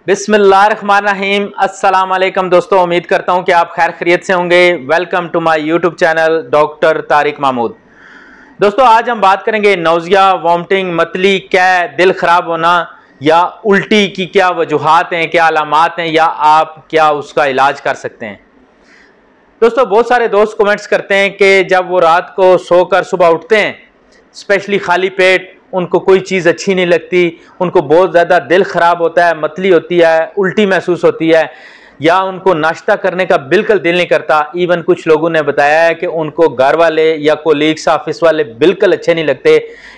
बिस्मिल्लाहिर्रहमानिर्रहीम। अस्सलाम वालेकुम दोस्तों, उम्मीद करता हूं कि आप खैर खैरियत से होंगे। Welcome to my YouTube channel doctor Tariq Mahmood. दोस्तों आज हम बात करेंगे नौजिया, वॉमिटिंग, मतली, क्या दिल खराब होना या उल्टी की क्या वजूहात हैं, क्या अलामात हैं या आप क्या उसका इलाज कर सकते हैं। दोस्तों बहुत सारे दोस्त कमेंट्स करते हैं कि जब वो रात को सोकर सुबह उठते हैं, स्पेशली खाली पेट, उनको कोई चीज़ अच्छी नहीं लगती, उनको बहुत ज़्यादा दिल ख़राब होता है, मतली होती है, उल्टी महसूस होती है या उनको नाश्ता करने का बिल्कुल दिल नहीं करता। इवन कुछ लोगों ने बताया है कि उनको घर वाले या कोलीग्स, ऑफिस वाले बिल्कुल अच्छे नहीं लगते,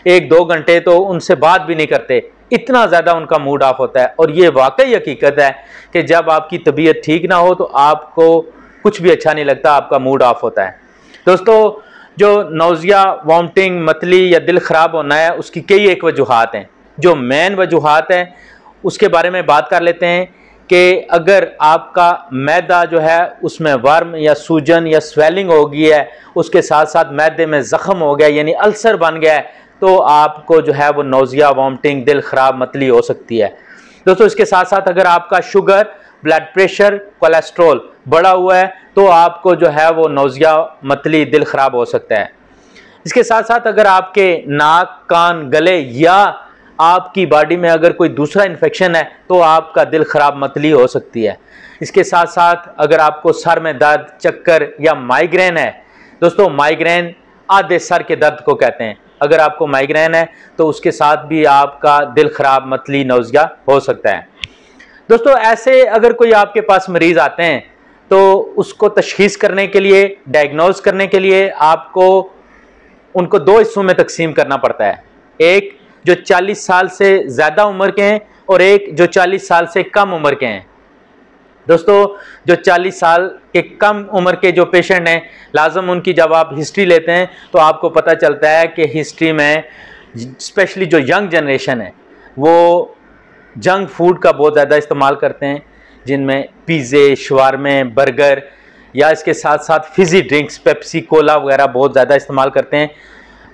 1-2 घंटे तो उनसे बात भी नहीं करते, इतना ज़्यादा उनका मूड ऑफ होता है। और ये वाकई हकीकत है कि जब आपकी तबीयत ठीक ना हो तो आपको कुछ भी अच्छा नहीं लगता, आपका मूड ऑफ होता है। दोस्तों जो नौजिया, वॉमिटिंग, मतली या दिल ख़राब होना है, उसकी कई एक वजूहात हैं। जो मेन वजूहात हैं उसके बारे में बात कर लेते हैं कि अगर आपका मैदा जो है उसमें वर्म या सूजन या स्वेलिंग हो गई है, उसके साथ साथ मैदे में ज़ख़म हो गया यानी अल्सर बन गया है, तो आपको जो है वो नौजिया, वॉमिटिंग, दिल ख़राब, मतली हो सकती है। दोस्तों इसके साथ साथ अगर आपका शुगर, ब्लड प्रेशर, कोलेस्ट्रॉल बढ़ा हुआ है तो आपको जो है वो नौजिया, मतली, दिल ख़राब हो सकता है। इसके साथ साथ अगर आपके नाक, कान, गले या आपकी बॉडी में अगर कोई दूसरा इन्फेक्शन है तो आपका दिल ख़राब, मतली हो सकती है। इसके साथ साथ अगर आपको सर में दर्द, चक्कर या माइग्रेन है, दोस्तों माइग्रेन आधे सर के दर्द को कहते हैं, अगर आपको माइग्रेन है तो उसके साथ भी आपका दिल ख़राब, मतली, नौजिया हो सकता है। दोस्तों ऐसे अगर कोई आपके पास मरीज़ आते हैं तो उसको तशख़ीस करने के लिए, डायग्नोज करने के लिए आपको उनको 2 हिस्सों में तकसीम करना पड़ता है। एक जो 40 साल से ज़्यादा उम्र के हैं और एक जो 40 साल से कम उम्र के हैं। दोस्तों जो 40 साल के कम उम्र के जो पेशेंट हैं, लाजम उनकी जब आप हिस्ट्री लेते हैं तो आपको पता चलता है कि हिस्ट्री में स्पेशली जो यंग जनरेशन है वो जंक फूड का बहुत ज़्यादा इस्तेमाल करते हैं, जिनमें पिज़्ज़े, शवारमे, बर्गर या इसके साथ साथ फिज़ी ड्रिंक्स, पेप्सी, कोला वगैरह बहुत ज़्यादा इस्तेमाल करते हैं।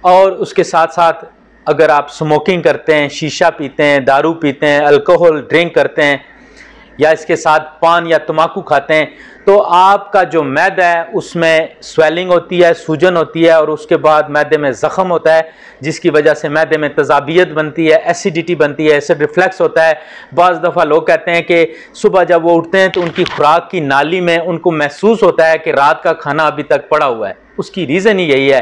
और उसके साथ साथ अगर आप स्मोकिंग करते हैं, शीशा पीते हैं, दारू पीते हैं, अल्कोहल ड्रिंक करते हैं या इसके साथ पान या तम्बाकू खाते हैं तो आपका जो मैदा है उसमें स्वेलिंग होती है, सूजन होती है और उसके बाद मैदे में ज़ख़म होता है, जिसकी वजह से मैदे में तेज़ाबियत बनती है, एसिडिटी बनती है, एसिड रिफ्लेक्स होता है। बाज़ दफ़ा लोग कहते हैं कि सुबह जब वो उठते हैं तो उनकी खुराक की नाली में उनको महसूस होता है कि रात का खाना अभी तक पड़ा हुआ है। उसकी रीज़न ही यही है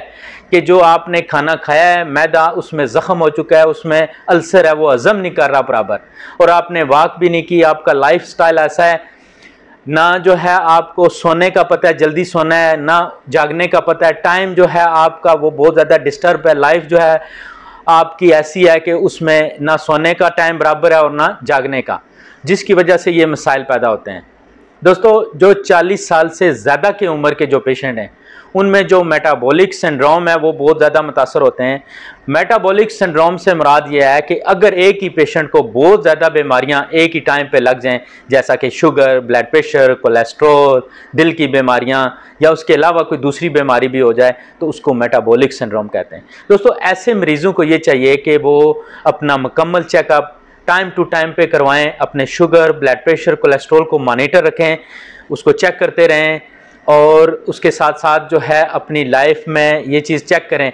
कि जो आपने खाना खाया है, मैदा उसमें ज़ख़म हो चुका है, उसमें अल्सर है, वो हज़म नहीं कर रहा बराबर, और आपने वॉक भी नहीं की। आपका लाइफ स्टाइल ऐसा है, ना जो है आपको सोने का पता है, जल्दी सोना है, ना जागने का पता है, टाइम जो है आपका वो बहुत ज़्यादा डिस्टर्ब है। लाइफ जो है आपकी ऐसी है कि उसमें ना सोने का टाइम बराबर है और ना जागने का, जिसकी वजह से ये मसाइल पैदा होते हैं। दोस्तों जो 40 साल से ज़्यादा की उम्र के जो पेशेंट हैं उनमें जो मेटाबॉलिक सिंड्रोम है वो बहुत ज़्यादा मुतासर होते हैं। मेटाबॉलिक सिंड्रोम से मुराद ये है कि अगर एक ही पेशेंट को बहुत ज़्यादा बीमारियां एक ही टाइम पे लग जाएं, जैसा कि शुगर, ब्लड प्रेशर, कोलेस्ट्रॉल, दिल की बीमारियां या उसके अलावा कोई दूसरी बीमारी भी हो जाए तो उसको मेटाबॉलिक सिंड्रोम कहते हैं। दोस्तों ऐसे मरीज़ों को ये चाहिए कि वो अपना मुकम्मल चेकअप टाइम टू टाइम पे करवाएं, अपने शुगर, ब्लड प्रेशर, कोलेस्ट्रॉल को मॉनिटर रखें, उसको चेक करते रहें और उसके साथ साथ जो है अपनी लाइफ में ये चीज़ चेक करें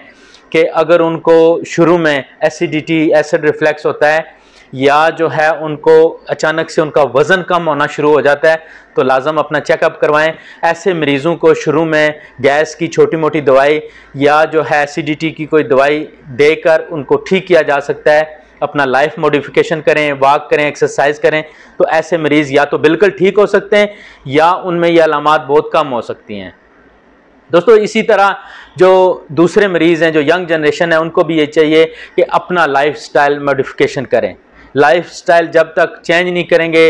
कि अगर उनको शुरू में एसिडिटी, एसिड रिफ्लेक्स होता है या जो है उनको अचानक से उनका वज़न कम होना शुरू हो जाता है तो लाजम अपना चेकअप करवाएं। ऐसे मरीज़ों को शुरू में गैस की छोटी मोटी दवाई या जो है एसिडिटी की कोई दवाई देकर उनको ठीक किया जा सकता है। अपना लाइफ मॉडिफिकेशन करें, वॉक करें, एक्सरसाइज करें तो ऐसे मरीज़ या तो बिल्कुल ठीक हो सकते हैं या उनमें ये अलामात बहुत कम हो सकती हैं। दोस्तों इसी तरह जो दूसरे मरीज़ हैं, जो यंग जनरेशन है, उनको भी ये चाहिए कि अपना लाइफ स्टाइल मॉडिफिकेशन करें। लाइफ स्टाइल जब तक चेंज नहीं करेंगे,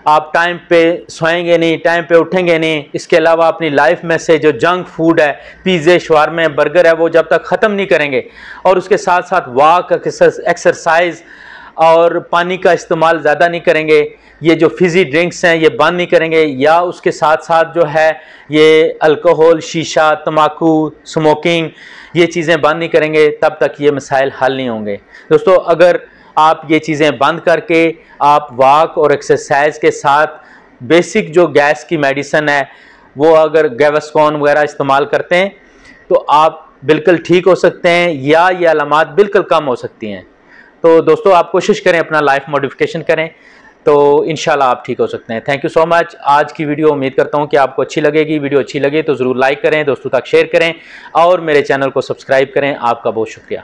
आप टाइम पे सोएंगे नहीं, टाइम पे उठेंगे नहीं, इसके अलावा अपनी लाइफ में से जो जंक फूड है, पिज़्ज़े, शवारमे, बर्गर है, वो जब तक ख़त्म नहीं करेंगे और उसके साथ साथ वॉक, एक्सरसाइज, और पानी का इस्तेमाल ज़्यादा नहीं करेंगे, ये जो फिज़ी ड्रिंक्स हैं ये बंद नहीं करेंगे, या उसके साथ साथ जो है ये अल्कोहल, शीशा, तम्बाकू, स्मोकिंग, ये चीज़ें बंद नहीं करेंगे, तब तक ये मसाइल हल नहीं होंगे। दोस्तों अगर आप ये चीज़ें बंद करके आप वॉक और एक्सरसाइज के साथ बेसिक जो गैस की मेडिसिन है वो अगर गैवस्कॉन वगैरह इस्तेमाल करते हैं तो आप बिल्कुल ठीक हो सकते हैं, या ये अलामात बिल्कुल कम हो सकती हैं। तो दोस्तों आप कोशिश करें, अपना लाइफ मॉडिफिकेशन करें, तो इंशाल्लाह आप ठीक हो सकते हैं। Thank you so much. आज की वीडियो उम्मीद करता हूं कि आपको अच्छी लगेगी। वीडियो अच्छी लगे तो ज़रूर लाइक करें, दोस्तों तक शेयर करें और मेरे चैनल को सब्सक्राइब करें। आपका बहुत शुक्रिया।